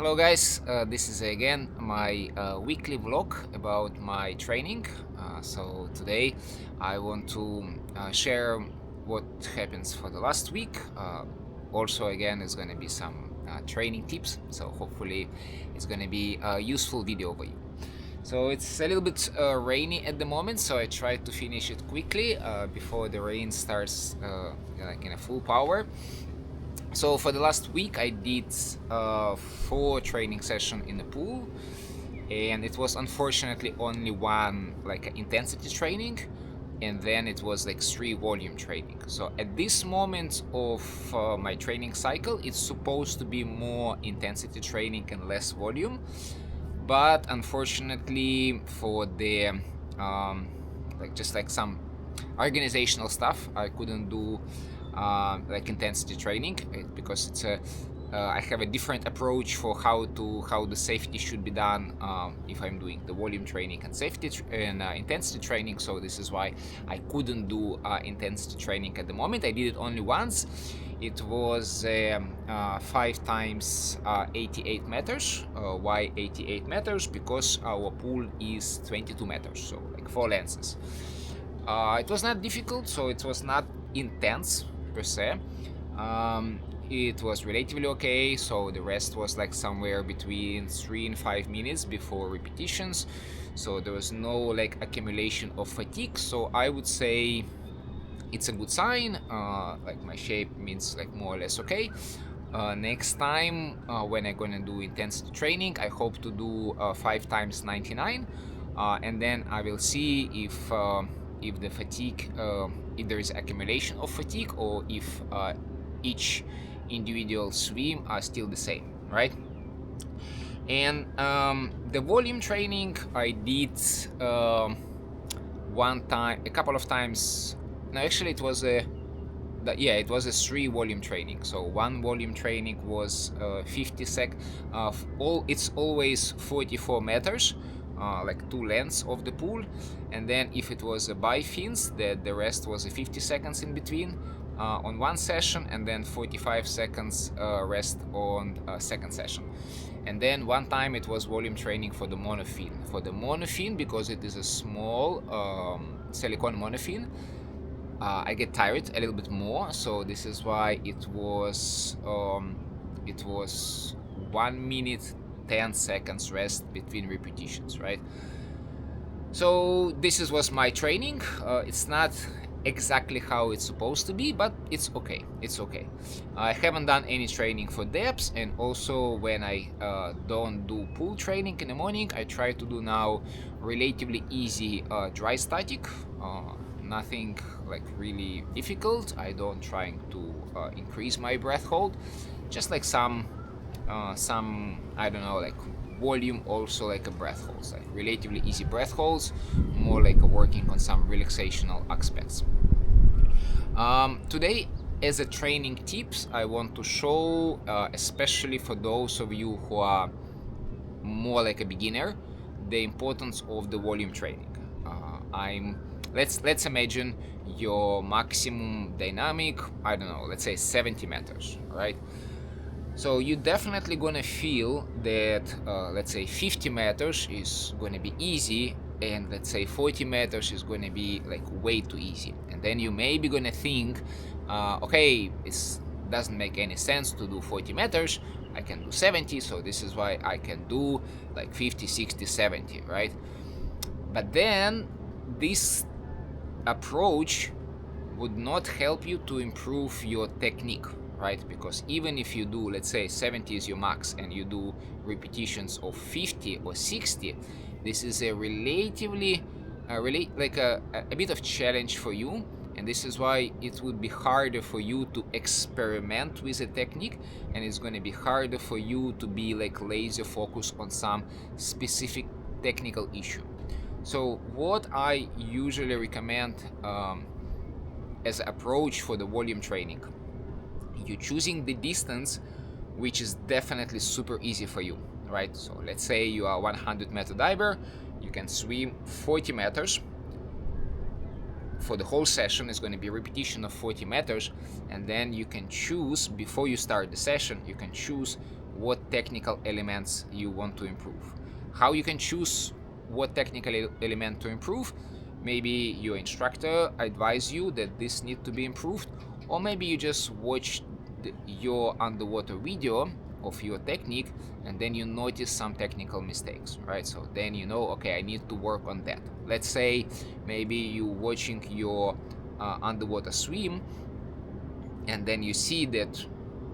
Hello guys, this is again my weekly vlog about my training. So today I want to share what happens for the last week. Also again it's gonna be some training tips, so hopefully it's gonna be a useful video for you. So it's a little bit rainy at the moment, so I try to finish it quickly before the rain starts like in a full power. So for the last week I did 4 training sessions in the pool, and it was unfortunately only one like intensity training, and then it was like 3 volume training. So at this moment of my training cycle, it's supposed to be more intensity training and less volume, but unfortunately for the just like some organizational stuff, I couldn't do like intensity training because it's a I have a different approach for how the safety should be done if I'm doing the volume training and safety and intensity training. So this is why I couldn't do intensity training at the moment. I did it only once. It was 5 times 88 meters. Why 88 meters? Because our pool is 22 meters, so like 4 lenses. It was not difficult, so it was not intense per se. It was relatively okay, so the rest was like somewhere between 3 and 5 minutes before repetitions, so there was no like accumulation of fatigue. So I would say it's a good sign. Like my shape means like more or less okay. Next time when I'm gonna do intensity training, I hope to do 5 times 99, and then I will see if the fatigue, if there is accumulation of fatigue, or if each individual swim are still the same, right? And the volume training I did a couple of times. No, actually it was a 3 volume training. So one volume training was 50 sec. It's always 44 meters, like 2 lengths of the pool, and then if it was a by fins, the rest was 50 seconds in between on one session, and then 45 seconds rest on second session. And then one time it was volume training for the monofin. For the monofin, because it is a small silicone monofin, I get tired a little bit more, so this is why it was 1 minute 10 seconds rest between repetitions, right? So this was my training. It's not exactly how it's supposed to be, but it's okay. It's okay. I haven't done any training for depths, and also when I don't do pool training in the morning, I try to do now relatively easy dry static. Nothing like really difficult. I don't trying to increase my breath hold, just like some I don't know, like volume, also like a breath holds, like relatively easy breath holds, more like working on some relaxational aspects. Today, as a training tips, I want to show, especially for those of you who are more like a beginner, the importance of the volume training. Let's imagine your maximum dynamic, I don't know, let's say 70 meters, right? So you're definitely gonna feel that let's say 50 meters is gonna be easy, and let's say 40 meters is gonna be like way too easy. And then you may be gonna think, okay, it doesn't make any sense to do 40 meters, I can do 70, so this is why I can do like 50, 60, 70, right? But then this approach would not help you to improve your technique, right? Because even if you do, let's say 70 is your max, and you do repetitions of 50 or 60, this is a relatively a bit of challenge for you, and this is why it would be harder for you to experiment with a technique, and it's going to be harder for you to be like laser focused on some specific technical issue. So what I usually recommend as an approach for the volume training, you're choosing the distance which is definitely super easy for you, right? So let's say you are a 100-meter diver, you can swim 40 meters. For the whole session is going to be a repetition of 40 meters, and then you can choose, before you start the session, you can choose what technical elements you want to improve. How you can choose what technical element to improve? Maybe your instructor advise you that this need to be improved, or maybe you just watch your underwater video of your technique and then you notice some technical mistakes, right? So then you know, okay, I need to work on that. Let's say maybe you watching your underwater swim and then you see that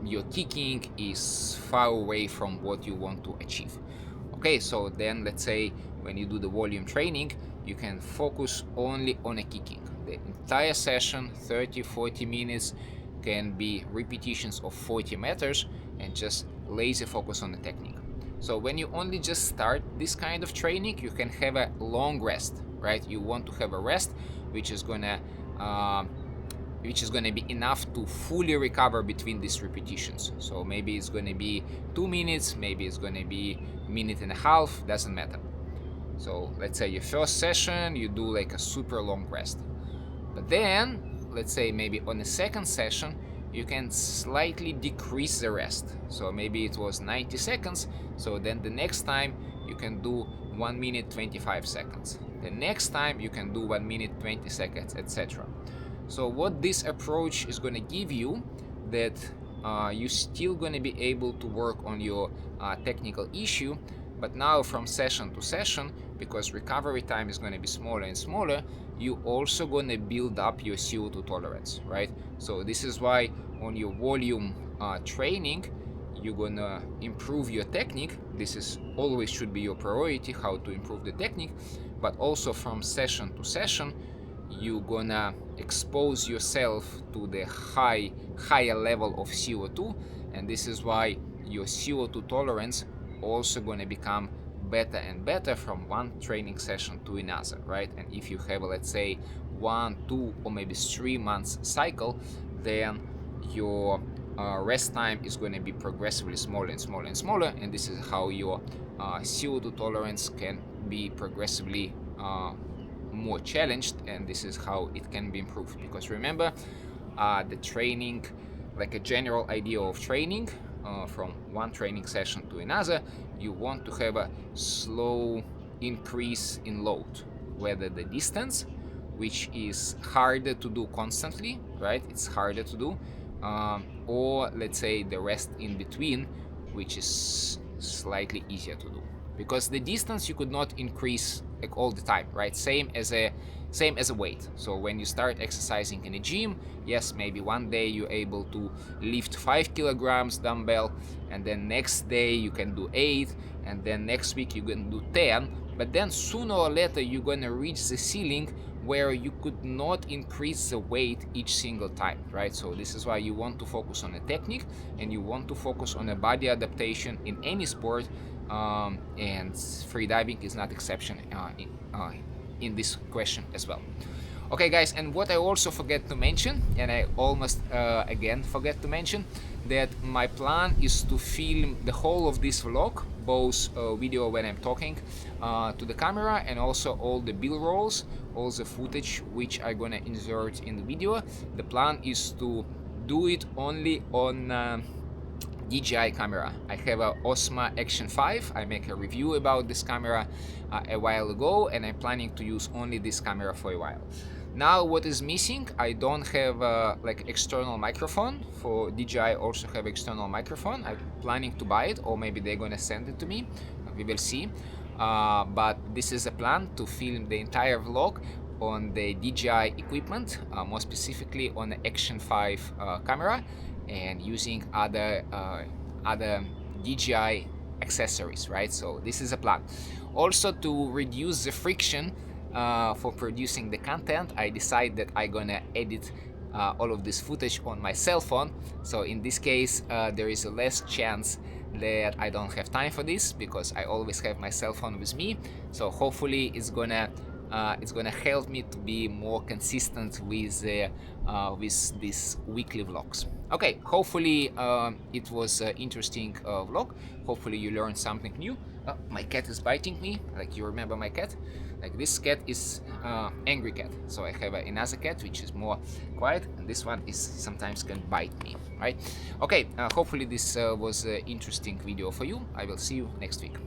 your kicking is far away from what you want to achieve. Okay, so then let's say when you do the volume training, you can focus only on a kicking. The entire session, 30-40 minutes, can be repetitions of 40 meters and just laser focus on the technique. So when you only just start this kind of training, you can have a long rest, right? You want to have a rest which is gonna be enough to fully recover between these repetitions. So maybe it's gonna be 2 minutes, maybe it's gonna be a minute and a half, doesn't matter. So let's say your first session, you do like a super long rest. But then, let's say maybe on the second session, you can slightly decrease the rest. So maybe it was 90 seconds, so then the next time you can do 1 minute 25 seconds. The next time you can do 1 minute 20 seconds, etc. So what this approach is going to give you, that you're still going to be able to work on your technical issue, but now from session to session, because recovery time is going to be smaller and smaller, you also going to build up your CO2 tolerance, right? So this is why on your volume training, you're going to improve your technique. This is always should be your priority, how to improve the technique, but also from session to session, you're gonna expose yourself to the higher level of CO2, and this is why your CO2 tolerance also gonna become better and better from one training session to another, right? And if you have, let's say, 1, 2, or maybe 3 months cycle, then your rest time is going to be progressively smaller and smaller and smaller, and this is how your CO2 tolerance can be progressively more challenged, and this is how it can be improved. Because remember, the training, like a general idea of training, from one training session to another, you want to have a slow increase in load, whether the distance, which is harder to do constantly, right? It's harder to do, or let's say the rest in between, which is slightly easier to do. Because the distance you could not increase like all the time, right? Same as a weight. So when you start exercising in a gym, yes, maybe one day you're able to lift 5 kilograms dumbbell, and then next day you can do 8, and then next week you can do 10, but then sooner or later you're gonna reach the ceiling where you could not increase the weight each single time, right? So this is why you want to focus on a technique, and you want to focus on a body adaptation in any sport, and freediving is not exception in this question as well. Okay guys, and what I also forget to mention, and I almost again forget to mention, that my plan is to film the whole of this vlog, both video when I'm talking to the camera, and also all the bill rolls, all the footage which I'm gonna insert in the video. The plan is to do it only on DJI camera. I have a Osmo Action 5. I make a review about this camera a while ago, and I'm planning to use only this camera for a while. Now what is missing, I don't have like external microphone. For DJI also have external microphone. I'm planning to buy it, or maybe they're gonna send it to me. We will see. But this is a plan to film the entire vlog on the DJI equipment, more specifically on the Action 5 camera, and using other DJI accessories, right? So this is a plan. Also, to reduce the friction for producing the content, I decide that I'm gonna edit all of this footage on my cell phone. So in this case, there is a less chance that I don't have time for this, because I always have my cell phone with me. So hopefully it's gonna it's gonna help me to be more consistent with these weekly vlogs. Okay, hopefully it was an interesting vlog. Hopefully you learned something new. My cat is biting me. Like, you remember my cat? Like, this cat is angry cat. So I have another cat which is more quiet, and this one is sometimes can bite me, right? Okay, hopefully this was an interesting video for you. I will see you next week.